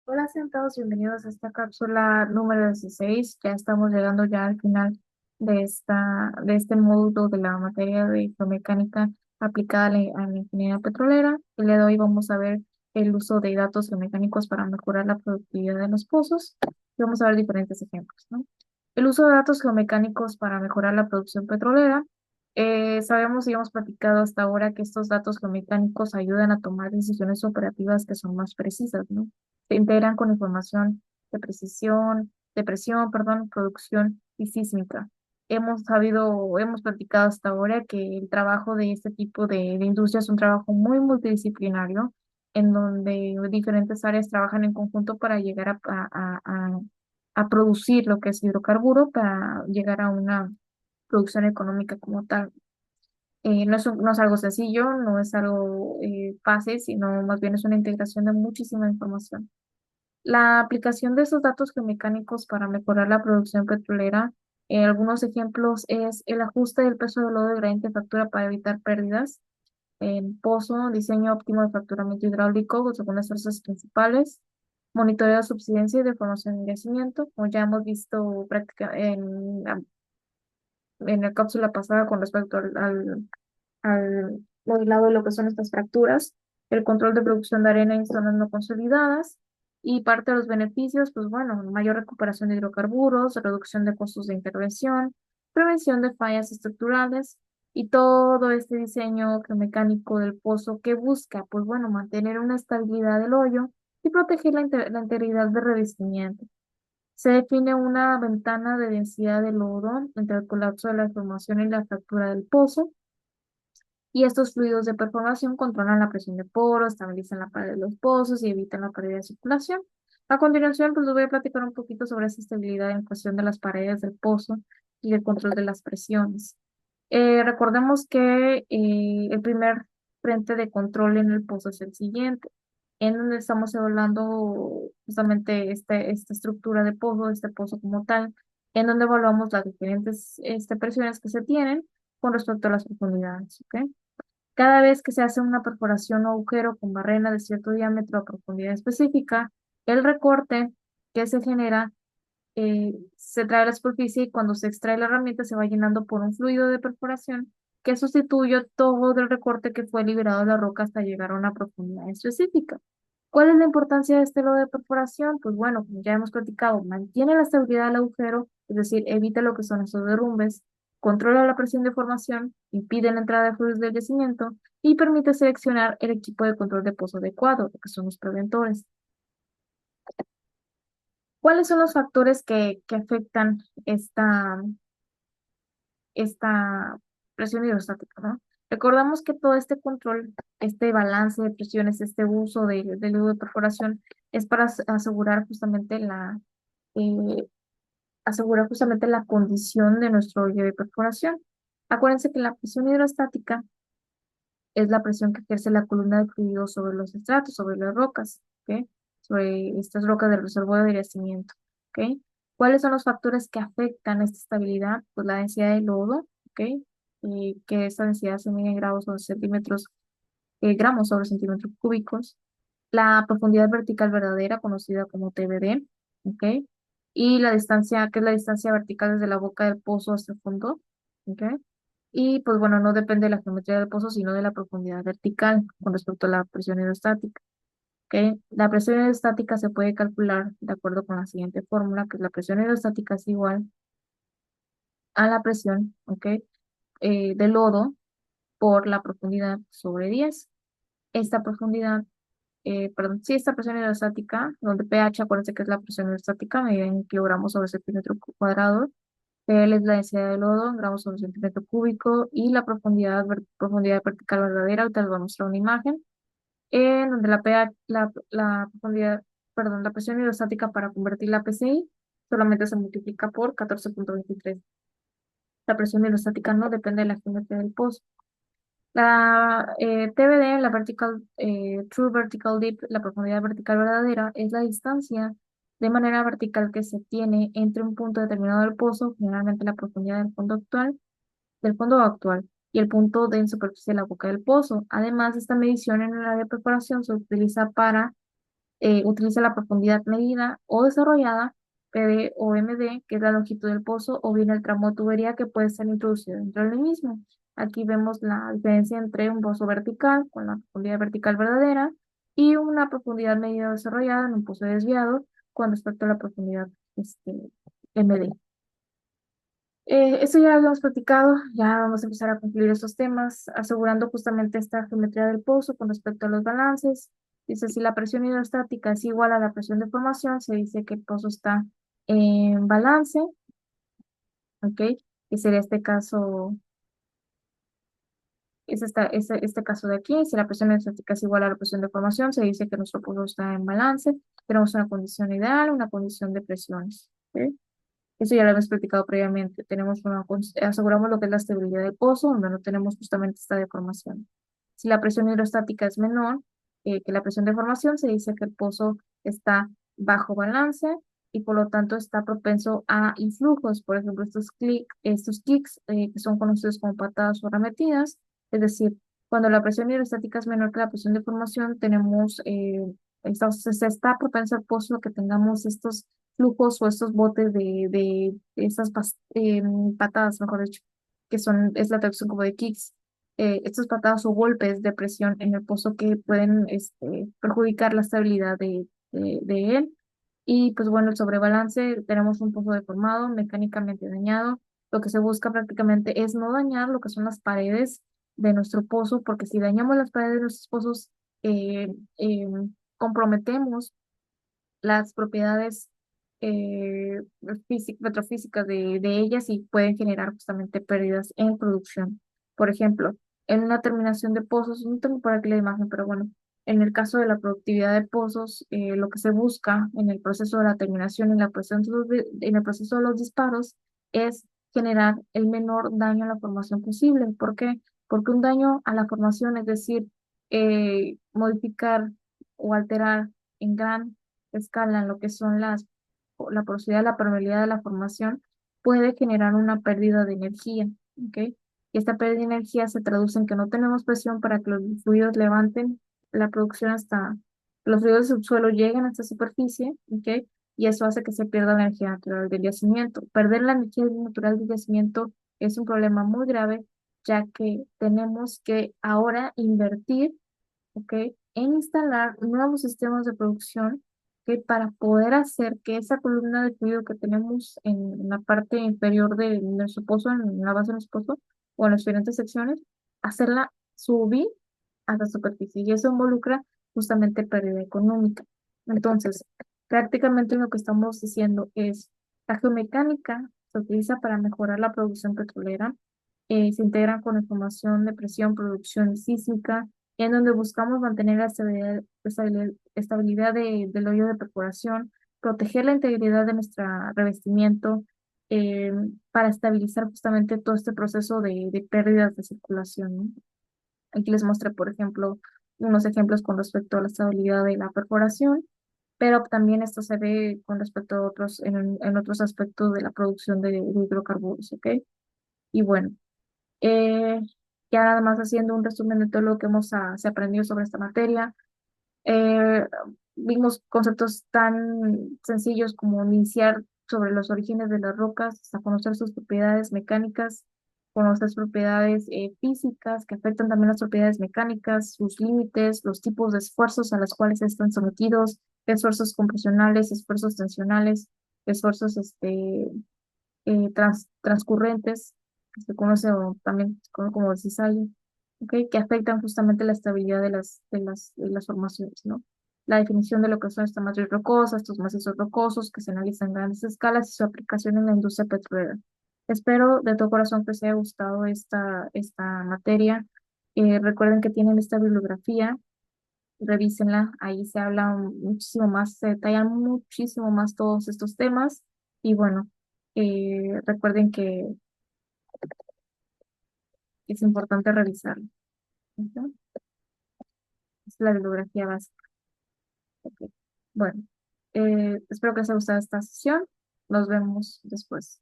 Hola, sean todos bienvenidos a esta cápsula número 16. Ya estamos llegando ya al final de este módulo de la materia de geomecánica aplicada a la ingeniería petrolera. El día de hoy vamos a ver el uso de datos geomecánicos para mejorar la productividad de los pozos. Y vamos a ver diferentes ejemplos, ¿no? El uso de datos geomecánicos para mejorar la producción petrolera. Sabemos y hemos platicado hasta ahora que estos datos geomecánicos ayudan a tomar decisiones operativas que son más precisas, ¿no? Se integran con información de presión, perdón, producción y sísmica. Hemos platicado hasta ahora que el trabajo de este tipo de industria es un trabajo muy multidisciplinario, en donde diferentes áreas trabajan en conjunto para llegar a producir lo que es hidrocarburo, para llegar a una producción económica como tal. No es algo sencillo, no es algo fácil, sino más bien es una integración de muchísima información. La aplicación de esos datos geomecánicos para mejorar la producción petrolera, algunos ejemplos es el ajuste del peso del lodo de gradiente de fractura para evitar pérdidas, en pozo, diseño óptimo de fracturamiento hidráulico según las fuerzas principales, monitoreo de subsidencia y deformación y yacimiento, como ya hemos visto en la cápsula pasada con respecto al modelado de lo que son estas fracturas, el control de producción de arena en zonas no consolidadas y parte de los beneficios, pues bueno, mayor recuperación de hidrocarburos, reducción de costos de intervención, prevención de fallas estructurales y todo este diseño mecánico del pozo que busca, pues bueno, mantener una estabilidad del hoyo y proteger la integridad del revestimiento. Se define una ventana de densidad de lodo entre el colapso de la formación y la fractura del pozo, y estos fluidos de perforación controlan la presión de poros, estabilizan la pared de los pozos y evitan la pérdida de circulación. A continuación, pues les voy a platicar un poquito sobre esa estabilidad en cuestión de las paredes del pozo y el control de las presiones. Recordemos que el primer frente de control en el pozo es el siguiente, en donde estamos evaluando justamente esta estructura de pozo, este pozo como tal, en donde evaluamos las diferentes presiones que se tienen con respecto a las profundidades, ¿ok? Cada vez que se hace una perforación o agujero con barrena de cierto diámetro a profundidad específica, el recorte que se genera se trae a la superficie y cuando se extrae la herramienta se va llenando por un fluido de perforación que sustituye todo el recorte que fue liberado de la roca hasta llegar a una profundidad específica. ¿Cuál es la importancia de este lodo de perforación? Pues bueno, como ya hemos platicado, mantiene la estabilidad del agujero, es decir, evita lo que son esos derrumbes, controla la presión de formación, impide la entrada de fluidos del yacimiento y permite seleccionar el equipo de control de pozo adecuado, que son los preventores. ¿Cuáles son los factores que afectan esta presión hidrostática, ¿no? Recordamos que todo este control, este balance de presiones, este uso del nudo de perforación es para eh, asegurar justamente la condición de nuestro hoyo de perforación. Acuérdense que la presión hidrostática es la presión que ejerce la columna de fluido sobre los estratos, sobre las rocas, ¿ok? Sobre estas rocas del reservorio de yacimiento, ¿ok? ¿Cuáles son los factores que afectan esta estabilidad? Pues la densidad de lodo, ¿ok? Que esta densidad se mide en grados sobre centímetros, gramos sobre centímetros cúbicos. La profundidad vertical verdadera, conocida como TVD, ¿ok? Y la distancia, que es la distancia vertical desde la boca del pozo hasta el fondo, ¿ok? Y pues bueno, no depende de la geometría del pozo, sino de la profundidad vertical con respecto a la presión hidrostática, ¿ok? La presión hidrostática se puede calcular de acuerdo con la siguiente fórmula, que la presión hidrostática es igual a la presión, ¿ok? Del lodo por la profundidad sobre 10. Esta profundidad perdón, sí, esta presión hidrostática, donde pH, acuérdense que es la presión hidrostática, medida en kilogramos sobre centímetro cuadrado, PL es la densidad de lodo en gramos sobre centímetro cúbico y la profundidad vertical verdadera, ahorita les voy a mostrar una imagen, en donde la pH, la profundidad, perdón, la presión hidrostática para convertirla a PSI solamente se multiplica por 14,23. La presión hidrostática no depende de la geometría del pozo. La TVD, True Vertical Depth, la profundidad vertical verdadera, es la distancia de manera vertical que se tiene entre un punto determinado del pozo, generalmente la profundidad del fondo actual, y el punto de en superficie de la boca del pozo. Además, esta medición en el área de perforación se utiliza para utiliza la profundidad medida o desarrollada, PD o MD, que es la longitud del pozo, o bien el tramo de tubería que puede ser introducido dentro del mismo. Aquí vemos la diferencia entre un pozo vertical con la profundidad vertical verdadera y una profundidad medida o desarrollada en un pozo desviado con respecto a la profundidad MD. Esto ya lo hemos platicado, ya vamos a empezar a concluir estos temas, asegurando justamente esta geometría del pozo con respecto a los balances. Dice, si la presión hidrostática es igual a la presión de formación, se dice que el pozo está en balance, ¿ok? Y sería este caso, este caso de aquí, si la presión hidrostática es igual a la presión de formación, se dice que nuestro pozo está en balance, tenemos una condición ideal, una condición de presiones, ¿ok? Eso ya lo hemos platicado previamente. Aseguramos lo que es la estabilidad del pozo, donde no tenemos justamente esta deformación. Si la presión hidrostática es menor que la presión de formación, se dice que el pozo está bajo balance y por lo tanto está propenso a influjos. Por ejemplo, estos kicks que son conocidos como patadas o arremetidas. Es decir, cuando la presión hidrostática es menor que la presión de formación, se está propenso al pozo a que tengamos estos flujos o estos botes de patadas, mejor dicho, es la traducción como de kicks, estos patadas o golpes de presión en el pozo que pueden perjudicar la estabilidad de él. Y pues bueno, el sobrebalance, tenemos un pozo deformado, mecánicamente dañado. Lo que se busca prácticamente es no dañar lo que son las paredes de nuestro pozo, porque si dañamos las paredes de nuestros pozos, eh, eh, comprometemos las propiedades petrofísicas de ellas y pueden generar justamente pérdidas en producción. Por ejemplo, en una terminación de pozos, no tengo por aquí la imagen, pero bueno, en el caso de la productividad de pozos, lo que se busca en el proceso de la terminación, en el proceso de los disparos, es generar el menor daño a la formación posible. ¿Por qué? Porque un daño a la formación, es decir, modificar o alterar en gran escala en lo que son la porosidad, la permeabilidad de la formación, puede generar una pérdida de energía, ¿ok? Y esta pérdida de energía se traduce en que no tenemos presión para que los fluidos levanten la producción los fluidos del subsuelo lleguen a esta superficie, ¿ok? Y eso hace que se pierda la energía natural del yacimiento. Perder la energía natural del yacimiento es un problema muy grave, ya que tenemos que ahora invertir, ¿ok? En instalar nuevos sistemas de producción que para poder hacer que esa columna de fluido que tenemos en la parte inferior de nuestro pozo, en la base de nuestro pozo, o en las diferentes secciones, hacerla subir a la superficie. Y eso involucra justamente pérdida económica. Entonces, prácticamente lo que estamos diciendo es, la geomecánica se utiliza para mejorar la producción petrolera, se integran con información de presión, producción y sísmica, en donde buscamos mantener la estabilidad del hoyo de perforación, proteger la integridad de nuestro revestimiento, eh, para estabilizar justamente todo este proceso de pérdidas de circulación, ¿no? Aquí les mostré, por ejemplo, unos ejemplos con respecto a la estabilidad de la perforación, pero también esto se ve con respecto a en otros aspectos de la producción de hidrocarburos, ¿ok? Y bueno. Eh, ya nada más haciendo un resumen de todo lo que se aprendido sobre esta materia. Eh, Vimos conceptos tan sencillos como iniciar sobre los orígenes de las rocas, hasta conocer sus propiedades mecánicas, conocer sus propiedades físicas que afectan también las propiedades mecánicas, sus límites, los tipos de esfuerzos a los cuales están sometidos, esfuerzos compresionales, esfuerzos tensionales, esfuerzos transcurrentes, que se conoce o también como cizaña, ¿ok? Que afectan justamente la estabilidad de las formaciones, ¿no? La definición de lo que son estas matrices rocosas, estos macizos rocosos que se analizan en grandes escalas y su aplicación en la industria petrolera. Espero de todo corazón que les haya gustado esta materia. Recuerden que tienen esta bibliografía, revísenla, ahí se habla muchísimo más, se detallan muchísimo más todos estos temas y bueno, recuerden que es importante revisarlo. ¿Ok? Es la bibliografía básica. Ok. Bueno, espero que les haya gustado esta sesión. Nos vemos después.